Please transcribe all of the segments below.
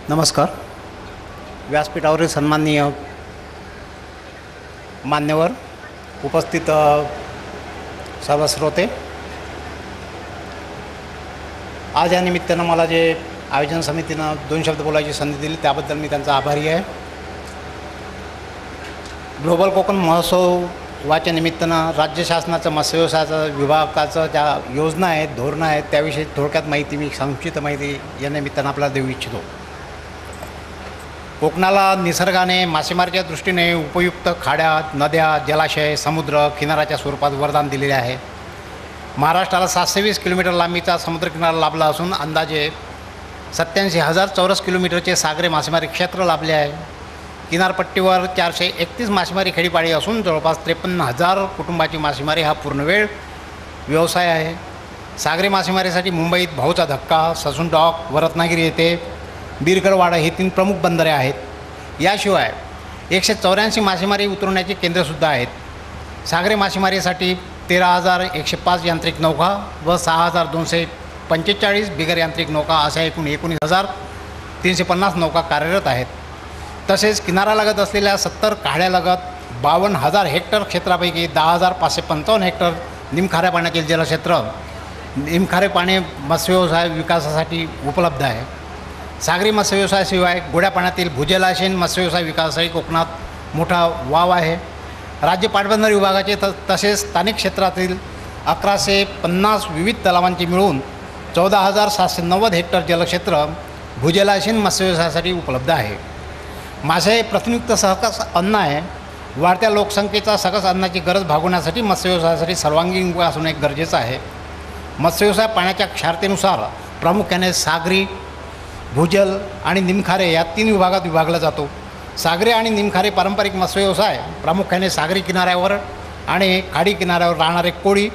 नमस्कार. व्यासपीठावरील सन्माननीय मान्यवर, उपस्थित सर्व श्रोते, आज या निमित्तानं मला जे आयोजन समितीनं 2 शब्द बोलायची संधी दिली त्याबद्दल मी त्यांचा आभारी आहे. ग्लोबल कोकण महोत्सवाच्या निमित्तानं राज्य शासनाचं मत्स्य व्यवसायाचं विभागाचं ज्या योजना आहेत, धोरणं आहेत, त्याविषयी थोडक्यात माहिती, मी संक्षिप्त माहिती या निमित्तानं आपल्याला देऊ इच्छितो. कोकणाला निसर्गाने मासेमारीच्या दृष्टीने उपयुक्त खाड्या, नद्या, जलाशय, समुद्र किनाऱ्याच्या स्वरूपात वरदान दिलेले आहे. महाराष्ट्राला 720 किलोमीटर लांबीचा समुद्रकिनारा लाभला असून अंदाजे 87,000 चौरस किलोमीटरचे सागरी मासेमारी क्षेत्र लाभले आहे. किनारपट्टीवर 431 मासेमारी खेडीपाडी असून जवळपास 53,000 कुटुंबाची मासेमारी हा पूर्णवेळ व्यवसाय आहे. सागरी मासेमारीसाठी मुंबईत भाऊचा धक्का, ससून डॉक व रत्नागिरी येथे बिरकरवाडा हे 3 प्रमुख बंदरे आहेत. याशिवाय 184 मासेमारी उतरवण्याची केंद्रसुद्धा आहेत. सागरी मासेमारीसाठी 13,105 यांत्रिक नौका व 6,245 बिगर यांत्रिक नौका अशा एकूण 19,350 नौका कार्यरत आहेत. तसेच किनाऱ्यालगत असलेल्या 70 काढ्यालगत 52,000 हेक्टर क्षेत्रापैकी 10,555 हेक्टर निमखाऱ्या पाण्यातील जलक्षेत्र निमखारे पाणी मत्स्यव्यवसाय विकासासाठी उपलब्ध आहे. सागरी मत्स्यव्यवसायाशिवाय गोड्या पाण्यातील भूजलाशयीन मत्स्यव्यवसाय विकासासाठी कोकणात मोठा वाव आहे. राज्य पाटबंधारे विभागाचे तसेच स्थानिक क्षेत्रातील 1,150 विविध तलावांची मिळून 14,790 हेक्टर जलक्षेत्र भूजलाशयीन मत्स्यव्यवसायासाठी उपलब्ध आहे. मासे हे प्रथिनयुक्त सकस अन्न आहे. वाढत्या लोकसंख्येचा सकस अन्नाची गरज भागवण्यासाठी मत्स्यव्यवसायासाठी सर्वांगीण विकास होणे गरजेचं आहे. मत्स्यव्यवसाय पाण्याच्या क्षारतेनुसार प्रामुख्याने सागरी, भूजल आणि निमखारे या 3 विभागात विभागला जातो. सागरी आणि निमखारे पारंपरिक मत्स्यव्यवसाय प्रामुख्याने सागरी किनाऱ्यावर आणि खाडी किनाऱ्यावर राहणारे कोळी,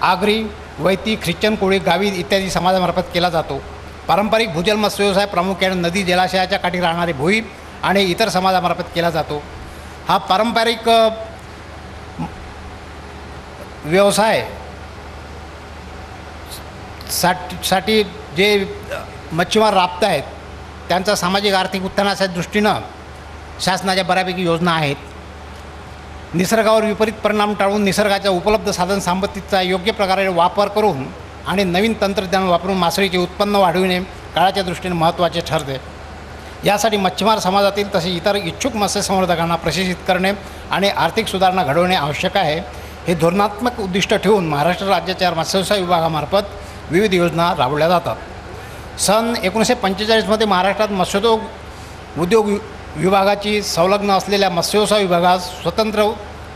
आगरी, वैती, ख्रिश्चन कोळी, गावी इत्यादी समाजामार्फत केला जातो. पारंपरिक भूजल मत्स्यव्यवसाय प्रामुख्याने नदी, जलाशयाच्या काठी राहणारे भोई आणि इतर समाजामार्फत केला जातो. हा पारंपरिक व्यवसाय साठी जे मच्छीमार राबत आहेत त्यांचा सामाजिक आर्थिक उत्थानाच्या दृष्टीनं शासनाच्या बऱ्यापैकी योजना आहेत. निसर्गावर विपरीत परिणाम टाळून निसर्गाच्या उपलब्ध साधन संपत्तीचा योग्य प्रकारे वापर करून आणि नवीन तंत्रज्ञान वापरून मासळीचे उत्पन्न वाढविणे काळाच्या दृष्टीने महत्त्वाचे ठरते. यासाठी मच्छीमार समाजातील तसेच इतर इच्छुक मत्स्यसंवर्धकांना प्रशिक्षित करणे आणि आर्थिक सुधारणा घडवणे आवश्यक आहे. हे धोरणात्मक उद्दिष्ट ठेवून महाराष्ट्र राज्याच्या मत्स्यव्यवसाय विभागामार्फत विविध योजना राबवल्या जातात. सन 1945 महाराष्ट्रात मत्स्योद्योग विभागाची संलग्न असलेल्या मत्स्यव्यवसाय विभागास स्वतंत्र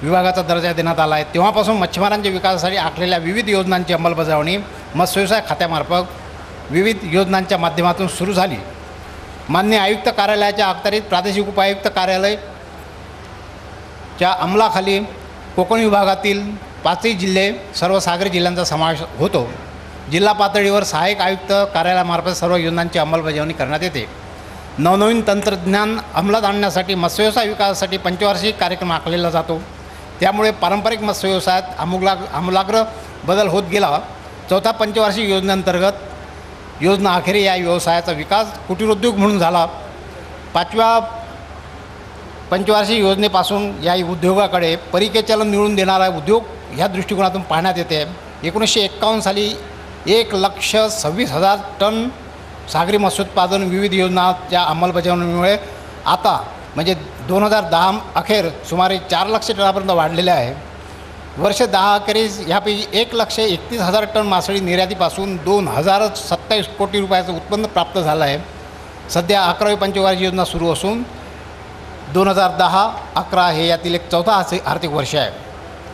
विभागाचा दर्जा देण्यात आला आहे. तेव्हापासून मच्छीमारांच्या विकासासाठी आखलेल्या विविध योजनांची अंमलबजावणी मत्स्यव्यवसाय खात्यामार्फत विविध योजनांच्या माध्यमातून सुरू झाली. मान्य आयुक्त कार्यालयाच्या अखत्यारीत प्रादेशिक उपायुक्त कार्यालयाच्या अंमलाखाली कोकण विभागातील 5 जिल्हे, सर्व सागरी जिल्ह्यांचा समावेश होतो. जिल्हा पातळीवर सहाय्यक आयुक्त कार्यालयामार्फत सर्व योजनांची अंमलबजावणी करण्यात येते. नवनवीन तंत्रज्ञान अंमलात आणण्यासाठी मत्स्यव्यवसाय विकासासाठी पंचवार्षिक कार्यक्रम आखलेला जातो. त्यामुळे पारंपरिक मत्स्यव्यवसायात आमूलाग्र बदल होत गेला. 4थ्या पंचवार्षिक योजनेअंतर्गत योजना अखेरी या व्यवसायाचा विकास कुटीरोद्योग म्हणून झाला. 5व्या पंचवार्षिक योजनेपासून या उद्योगाकडे परिकेचलन मिळवून देणारा उद्योग ह्या दृष्टिकोनातून पाहण्यात येते. 1951 साली 1,26,000 टन सागरी मत्स्योत्पादन विविध योजनांच्या अंमलबजावणीमुळे आता म्हणजे 2010 अखेर सुमारे 4 लाख टनापर्यंत वाढलेले आहे. वर्ष 10 अखेरीस ह्यापैकी 1,31,000 टन मासळी निर्यातीपासून 2,027 कोटी रुपयाचं उत्पन्न प्राप्त झालं आहे. सध्या 11वी पंचवार्षिक योजना सुरू असून 2010-11 हे यातील एक 4था आर्थिक वर्ष आहे.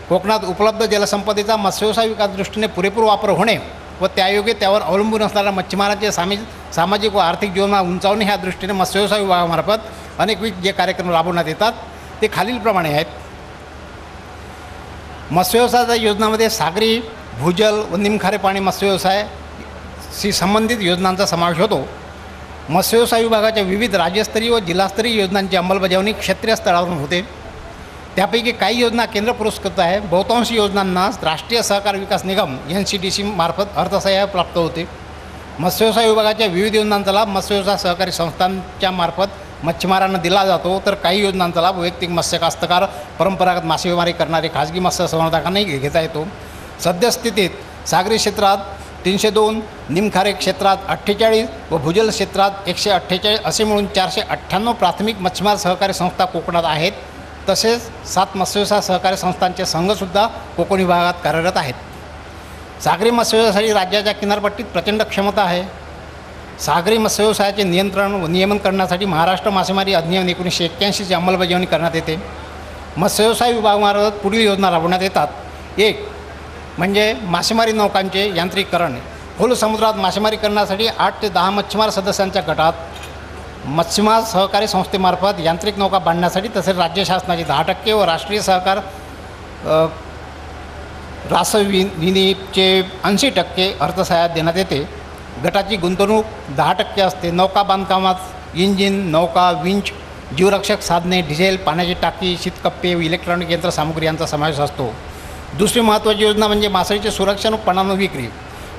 कोकणात उपलब्ध जलसंपदेचा मत्स्यव्यवसाय विकास दृष्टीने पुरेपूर वापर होणे व त्यायोगे त्यावर अवलंबून असणाऱ्या मच्छीमारांचे सामाजिक व आर्थिक जीवन उंचावणे ह्या दृष्टीने मत्स्यव्यवसाय विभागामार्फत अनेकविध जे कार्यक्रम राबवण्यात येतात ते खालीलप्रमाणे आहेत. मत्स्यव्यवसायाच्या योजनांमध्ये सागरी, भूजल व निमखारे पाणी मत्स्यव्यवसायाशी संबंधित योजनांचा समावेश होतो. मत्स्यव्यवसाय विभागाच्या विविध राज्यस्तरीय व जिल्हास्तरीय योजनांची अंमलबजावणी क्षेत्रीय स्तरावरून होते. त्यापैकी काही योजना केंद्र पुरस्कृत आहे. बहुतांश योजनांना राष्ट्रीय सहकार विकास निगम NCDC मार्फत अर्थसहाय्य प्राप्त होते. मत्स्यव्यवसाय विभागाच्या विविध योजनांचा लाभ मत्स्यव्यवसाय सहकारी संस्थांच्या मार्फत मच्छीमारांना दिला जातो, तर काही योजनांचा लाभ वैयक्तिक मत्स्य कास्तकार, परंपरागत मासेमारी करणारे खाजगी मत्स्य संवर्धकांनाही घेता येतो. सद्यस्थितीत सागरी क्षेत्रात 302, निमखारे क्षेत्रात 48 व भूजल क्षेत्रात 148 असे मिळून 498 प्राथमिक मच्छीमार सहकारी संस्था कोकणात आहेत. तसेच 7 मत्स्यव्यवसाय सहकारी संस्थांचे संघसुद्धा कोकण विभागात कार्यरत आहेत. सागरी मत्स्यव्यवसायासाठी राज्याच्या किनारपट्टीत प्रचंड क्षमता आहे. सागरी मत्स्यव्यवसायाचे नियंत्रण व नियमन करण्यासाठी महाराष्ट्र मासेमारी अधिनियम 1981ची अंमलबजावणी करण्यात येते. मत्स्यव्यवसाय विभागामार्फत पुढील योजना राबवण्यात येतात. 1 म्हणजे मासेमारी नौकांचे यांत्रिकीकरण. खोल समुद्रात मासेमारी करण्यासाठी 8 ते 10 मच्छीमार सदस्यांच्या गटात मच्छीमार सहकारी संस्थेमार्फत यांत्रिक नौका बांधण्यासाठी तसेच राज्य शासनाचे 10% व राष्ट्रीय सहकार रासविनीचे 80% अर्थसहाय्य देण्यात येते. गटाची गुंतवणूक 10% असते. नौका बांधकामात इंजिन, नौका, विंच, जीवरक्षक साधने, डिझेल, पाण्याची टाकी, शीतकप्पे व इलेक्ट्रॉनिक यंत्रसामुग्री यांचा समावेश असतो. दुसरी महत्त्वाची योजना म्हणजे मासळीचे संरक्षण व पणान विक्री.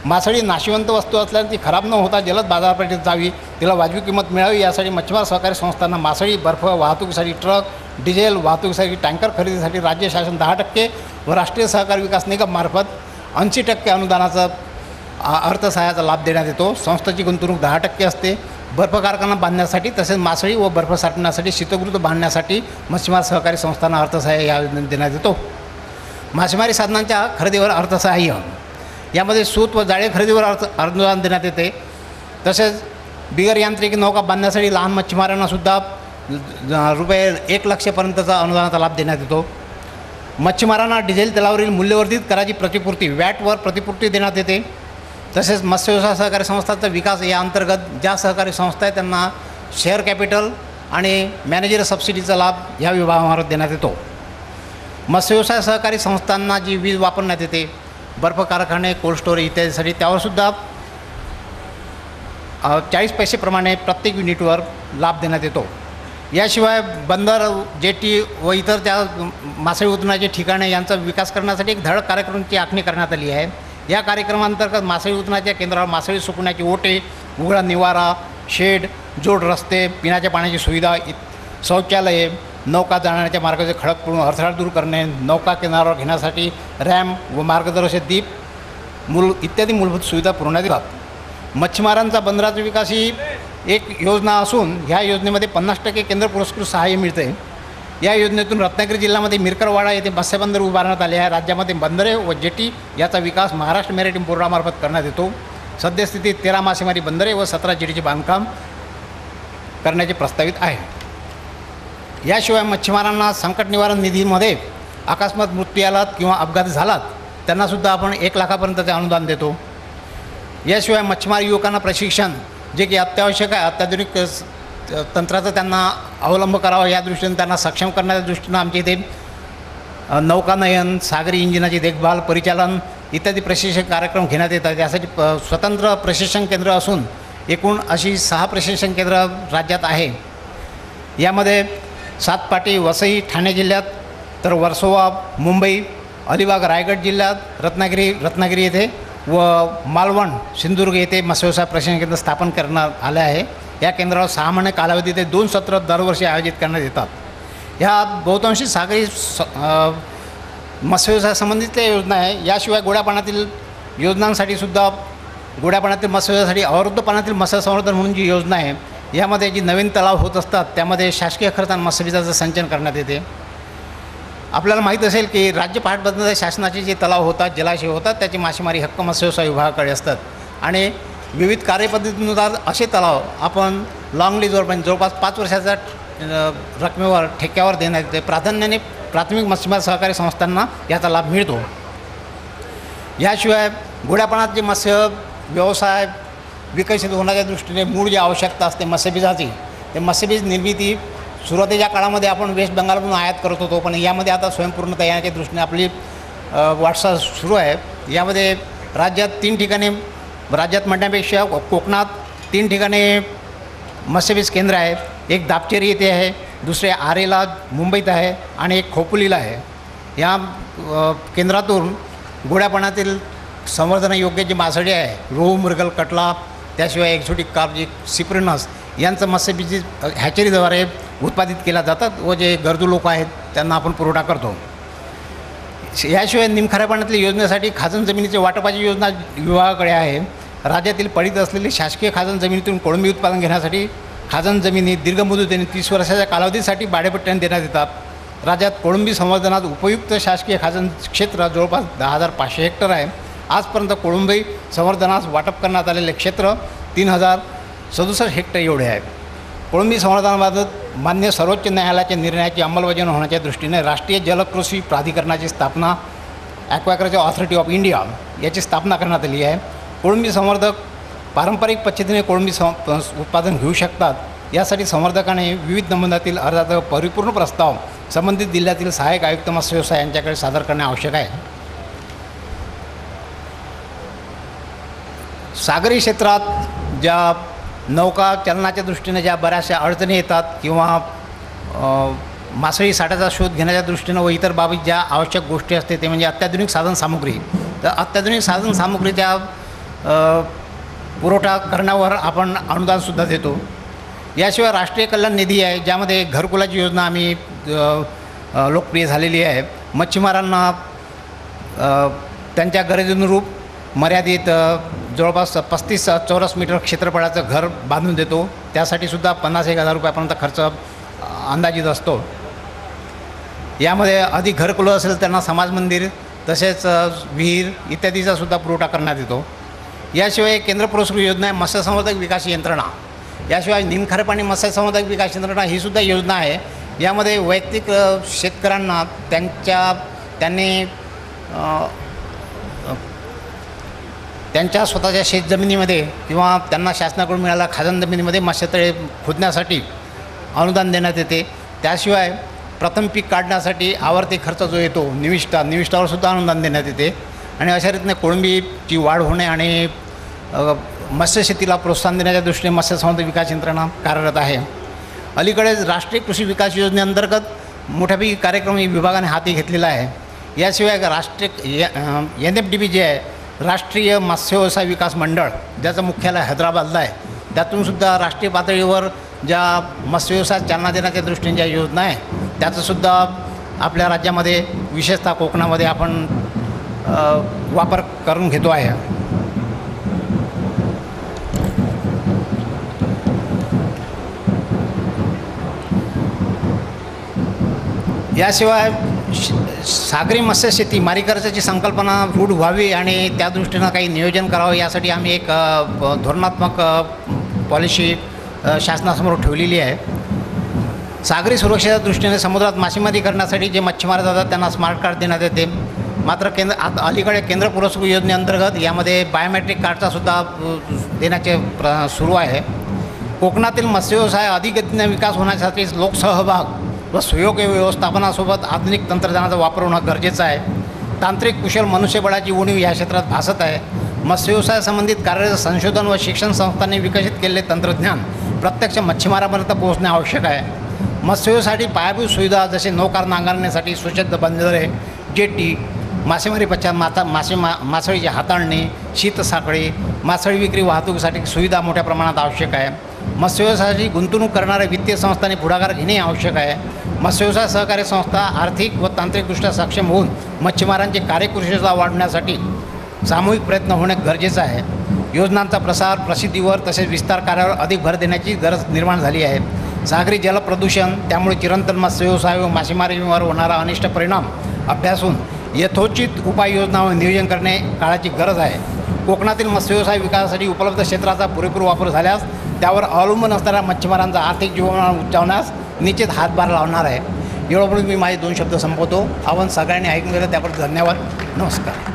मासळी नाशिवंत वस्तू असल्याने ती खराब न होता जलद बाजारपेठेत जावी, तिला वाजवी किंमत मिळावी यासाठी मच्छीमार सहकारी संस्थांना मासळी, बर्फ वाहतुकीसाठी ट्रक, डिझेल वाहतुकीसाठी टँकर खरेदीसाठी राज्य शासन 10% व राष्ट्रीय सहकार विकास निगममार्फत 80% अनुदानाचा अर्थसहाय्याचा लाभ देण्यात येतो. संस्थेची गुंतवणूक 10% असते. बर्फ कारखाना बांधण्यासाठी तसेच मासळी व बर्फ साठवण्यासाठी शीतगृह बांधण्यासाठी मच्छीमार सहकारी संस्थांना अर्थसहाय्य या देण्यात येतो. मासेमारी साधनांच्या खरेदीवर अर्थसहाय्य. यामध्ये सूत व जाळे खरेदीवर अनुदान देण्यात येते. तसेच बिगर यांत्रिकी नौका बांधण्यासाठी लहान मच्छीमारांनासुद्धा ₹1 लाखापर्यंतचा अनुदानाचा लाभ देण्यात येतो. मच्छीमारांना डिझेल तेलावरील मूल्यवर्धित कराची प्रतिपूर्ती वॅटवर प्रतिपूर्ती देण्यात येते. तसेच मत्स्यव्यवसाय सहकारी संस्थांचा विकास या अंतर्गत ज्या सहकारी संस्था आहेत त्यांना शेअर कॅपिटल आणि मॅनेजर सबसिडीचा लाभ ह्या विभागामार्फत देण्यात येतो. मत्स्यव्यवसाय सहकारी संस्थांना जी वीज वापरण्यात येते, बर्फ कारखाने, कोल्ड स्टोरेज इत्यादीसाठी त्यावरसुद्धा 40 पैसेप्रमाणे प्रत्येक युनिटवर लाभ देण्यात येतो. याशिवाय बंदर, जेटी व इतर त्या मासळी उत्पन्नाचे ठिकाणे यांचा विकास करण्यासाठी एक धडक कार्यक्रमाची आखणी करण्यात आली आहे. या कार्यक्रमांतर्गत मासळी उत्पन्नाच्या केंद्रावर मासळी सुकण्याचे ओटे, उघडा निवारा, शेड, जोड रस्ते, पिण्याच्या पाण्याची सुविधा, शौचालये, नौका जाण्याच्या मार्गाचे खडक पूर्ण अडथळा दूर करणे, नौका किनाऱ्यावर घेण्यासाठी रॅम्प व मार्गदर्शक दीप इत्यादी मूलभूत सुविधा पुरवण्यात येतात. मच्छीमारांचा बंदराचा विकास ही एक योजना असून ह्या योजनेमध्ये 50% केंद्र पुरस्कृत सहाय्य मिळते. या योजनेतून रत्नागिरी जिल्ह्यामध्ये मिरकरवाडा येथे मत्स्यबंदर उभारण्यात आले आहे. राज्यामध्ये बंदरे व जेटी याचा विकास महाराष्ट्र मॅरिटाईम बोर्डामार्फत करण्यात येतो. सद्यस्थितीत 13 मासेमारी बंदरे व 17 जेटीचे बांधकाम करण्याचे प्रस्तावित आहे. याशिवाय मच्छीमारांना संकट निवारण निधीमध्ये अकस्मात मृत्यू आलात किंवा अपघात झालात त्यांनासुद्धा आपण 1 लाखापर्यंतचे अनुदान देतो. याशिवाय मच्छीमार युवकांना प्रशिक्षण जे की अत्यावश्यक आहे, अत्याधुनिक तंत्राचा त्यांना अवलंब करावा या दृष्टीने त्यांना सक्षम करण्याच्या दृष्टीनं आमच्या इथे नौकानयन, सागरी इंजिनाची देखभाल, परिचालन इत्यादी प्रशिक्षण कार्यक्रम घेण्यात येतात. यासाठी स्वतंत्र प्रशिक्षण केंद्र असून एकूण अशी 6 प्रशिक्षण केंद्र राज्यात आहे. यामध्ये सातपाटी, वसई ठाणे जिल्ह्यात, तर वर्सोवा मुंबई, अलिबाग रायगड जिल्ह्यात, रत्नागिरी येथे व मालवण सिंधुदुर्ग येथे मत्स्यव्यवसाय प्रशिक्षण केंद्र स्थापन करण्यात आले आहे. या केंद्रावर 6 महिने कालावधीत 2 सत्र दरवर्षी आयोजित करण्यात येतात. ह्या बहुतांशी सागरी मत्स्यव्यवसाय संबंधित योजना आहे. याशिवाय गोड्या पाण्यातील योजनांसाठी सुद्धा गोड्या पाण्यातील मत्स्यव्यवसायासाठी अवरुद्ध पाण्यातील मत्स्य संवर्धन म्हणून जी योजना आहे, यामध्ये जी नवीन तलाव होत असतात त्यामध्ये शासकीय खर्चाने मत्स्यबीजाचं संचलन करण्यात येते. आपल्याला माहीत असेल की राज्य पाटबंधारे शासनाचे जे तलाव होतात, जलाशय होतात, त्याची मासेमारी हक्क मत्स्यव्यवसाय विभागाकडे असतात आणि विविध कार्यपद्धतीनुसार असे तलाव आपण लॉंग लीजवर पण जवळपास 5 वर्षाच्या रकमेवर ठेक्यावर देण्यात येते. प्राधान्याने प्राथमिक मत्स्यमार सहकारी संस्थांना याचा लाभ मिळतो. याशिवाय गोड्या पाण्यात जे मत्स्य व्यवसाय विकसित होण्याच्या दृष्टीने मूळ जी आवश्यकता असते मत्स्यबीजाची, ते मत्स्यबीज निर्मिती सुरुवातीच्या काळामध्ये आपण वेस्ट बंगालमधून आयात करत होतो, पण यामध्ये आता स्वयंपूर्णता येण्याच्या दृष्टीने आपली वाटचाल सुरू आहे. यामध्ये राज्यात 3 ठिकाणी, राज्यात म्हणण्यापेक्षा कोकणात 3 ठिकाणी मत्स्यबीज केंद्र आहे. एक दापचेरी येथे आहे, दुसरे आरेला मुंबईत आहे आणि एक खोपोलीला आहे. या केंद्रातून गोड्या पाण्यातील संवर्धनायोग्य जी मासळी आहे, रोहू, मृगल, कटला, त्याशिवाय एक्झोटिक कार्प जे सिप्रिनस यांचं मत्स्यबीज हॅचरीद्वारे उत्पादित केल्या जातात व जे गरजू लोक आहेत त्यांना आपण पुरवठा करतो. याशिवाय निमखऱ्या पाण्यातल्या योजनेसाठी खाजण जमिनीचे वाटपाची योजना विभागाकडे आहे. राज्यातील पडीत असलेली शासकीय खाजण जमिनीतून कोळंबी उत्पादन घेण्यासाठी खाजण जमिनी दीर्घ मुदतीने 30 वर्षाच्या कालावधीसाठी भाडेपट्ट्याने देण्यात येतात. राज्यात कोळंबी संवर्धनात उपयुक्त शासकीय खाजण क्षेत्र जवळपास 10,500 हेक्टर आहे. आजपर्यंत कोळंबी संवर्धनास वाटप करण्यात आलेले क्षेत्र 3,067 हेक्टर एवढे आहे. कोळंबी संवर्धनाबाबत मान्य सर्वोच्च न्यायालयाच्या निर्णयाची अंमलबजावणी होण्याच्या दृष्टीने राष्ट्रीय जलकृषी प्राधिकरणाची स्थापना ॲक्वाकल्चर ऑथॉरिटी ऑफ इंडिया याची स्थापना करण्यात आली आहे. कोळंबी संवर्धक पारंपरिक पद्धतीने कोळंबी उत्पादन घेऊ शकतात. यासाठी संवर्धकाने विविध नमुन्यातील अर्जाचा परिपूर्ण प्रस्ताव संबंधित जिल्ह्यातील सहाय्यक आयुक्त मत्स्य व्यवसाय यांच्याकडे सादर करणे आवश्यक आहे. सागरी क्षेत्रात ज्या नौका चलनाच्या दृष्टीने ज्या बऱ्याचशा अडचणी येतात किंवा मासळी साठ्याचा शोध घेण्याच्या दृष्टीनं व इतर बाबीत ज्या आवश्यक गोष्टी असते ते म्हणजे अत्याधुनिक साधनसामुग्री. तर अत्याधुनिक साधनसामुग्रीच्या पुरवठा करण्यावर आपण अनुदानसुद्धा देतो. याशिवाय राष्ट्रीय कल्याण निधी आहे ज्यामध्ये घरकुलाची योजना आम्ही लोकप्रिय झालेली आहे. मच्छीमारांना त्यांच्या गरजेनुरूप मर्यादित जवळपास 35 चौरस मीटर क्षेत्रफळाचं घर बांधून देतो. त्यासाठी सुद्धा 51,000 रुपयापर्यंत खर्च अंदाजित असतो. यामध्ये अधिक घरकुलं असेल त्यांना समाज मंदिर तसेच विहीर इत्यादीचा सुद्धा पुरवठा करण्यात येतो. याशिवाय केंद्र पुरस्कृत योजना आहे मत्स्यसंवर्धक विकास यंत्रणा. याशिवाय निमखरे पाणी मत्स्यसंवर्धक विकास यंत्रणा ही सुद्धा योजना आहे. यामध्ये वैयक्तिक शेतकऱ्यांना त्यांच्या स्वतःच्या शेतजमिनीमध्ये किंवा त्यांना शासनाकडून मिळालेल्या खाजण जमिनीमध्ये मत्स्यतळे खोदण्यासाठी अनुदान देण्यात येते. त्याशिवाय प्रथम पीक काढण्यासाठी आवर्ती खर्च जो येतो निविष्ठावर सुद्धा अनुदान देण्यात येते. आणि अशा रीतीने कोळंबीची वाढ होणे आणि मत्स्यशेतीला प्रोत्साहन देण्याच्या दृष्टीने मत्स्यसंवर्धक विकास यंत्रणा कार्यरत आहे. अलीकडेच राष्ट्रीय कृषी विकास योजनेअंतर्गत मोठ्यापैकी कार्यक्रम विभागाने हाती घेतलेला आहे. याशिवाय राष्ट्रीय NFDB जे आहे राष्ट्रीय मत्स्य व्यवसाय विकास मंडळ ज्याचं मुख्यालय हैदराबादला आहे त्यातूनसुद्धा राष्ट्रीय पातळीवर ज्या मत्स्य व्यवसाय चालना देण्याच्या दृष्टीने ज्या योजना आहे त्याचासुद्धा आपल्या राज्यामध्ये विशेषतः कोकणामध्ये आपण वापर करून घेतो आहे. याशिवाय सागरी मत्स्यशेती मारीकर्जाची संकल्पना रूढ व्हावी आणि त्या दृष्टीनं काही नियोजन करावं यासाठी आम्ही एक धोरणात्मक पॉलिसी शासनासमोर ठेवलेली आहे. सागरी सुरक्षेच्या दृष्टीने समुद्रात मासेमारी करण्यासाठी जे मच्छीमार जातात त्यांना स्मार्ट कार्ड देण्यात येते. मात्र अलीकडे केंद्र पुरस्कृत योजनेअंतर्गत यामध्ये बायोमेट्रिक कार्डचासुद्धा देण्याचे सुरू आहे. कोकणातील मत्स्यव्यवसाय अधिक गतीने विकास होण्यासाठी लोकसहभाग व सुयोग्य व्यवस्थापनासोबत आधुनिक तंत्रज्ञानाचा वापर होणं गरजेचं आहे. तांत्रिक कुशल मनुष्यबळाची उणीव या क्षेत्रात भासत आहे. मत्स्यव्यवसायासंबंधित कार्यरत संशोधन व शिक्षण संस्थांनी विकसित केलेले तंत्रज्ञान प्रत्यक्ष मच्छीमारापर्यंत पोहोचणे आवश्यक आहे. मत्स्यव्यवसायासाठी पायाभूत सुविधा जसे नौकार नांगरण्यासाठी सुसज्ज बंदरे, जेटी, मासेमारी पश्चात मासळीची हाताळणी, शीतसाखळी, मासळी विक्री वाहतुकीसाठी सुविधा मोठ्या प्रमाणात आवश्यक आहे. मत्स्यव्यवसायासाठी गुंतवणूक करणाऱ्या वित्तीय संस्थांनी पुढाकार घेणे आवश्यक आहे. मत्स्यव्यवसाय सहकारी संस्था आर्थिक व तांत्रिकदृष्ट्या सक्षम होऊन मच्छीमारांची कार्यकुशलता वाढवण्यासाठी सामूहिक प्रयत्न होणे गरजेचं आहे. योजनांचा प्रसार प्रसिद्धीवर तसेच विस्तार कार्यावर अधिक भर देण्याची गरज निर्माण झाली आहे. सागरी जलप्रदूषण त्यामुळे चिरंतन मत्स्यव्यवसाय व मासेमारीवर होणारा अनिष्ट परिणाम अभ्यासून यथोचित उपाययोजना व नियोजन करणे काळाची गरज आहे. कोकणातील मत्स्यव्यवसाय विकासासाठी उपलब्ध क्षेत्राचा पुरेपूर वापर झाल्यास त्यावर अवलंबून असणाऱ्या मच्छीमारांचा आर्थिक जीवनमान उंचावण्यास निश्चित हातभार लावणार आहे. एवढं मी माझे 2 शब्द संपवतो. आपण सगळ्यांनी ऐकून घेतलं त्याबद्दल धन्यवाद. नमस्कार.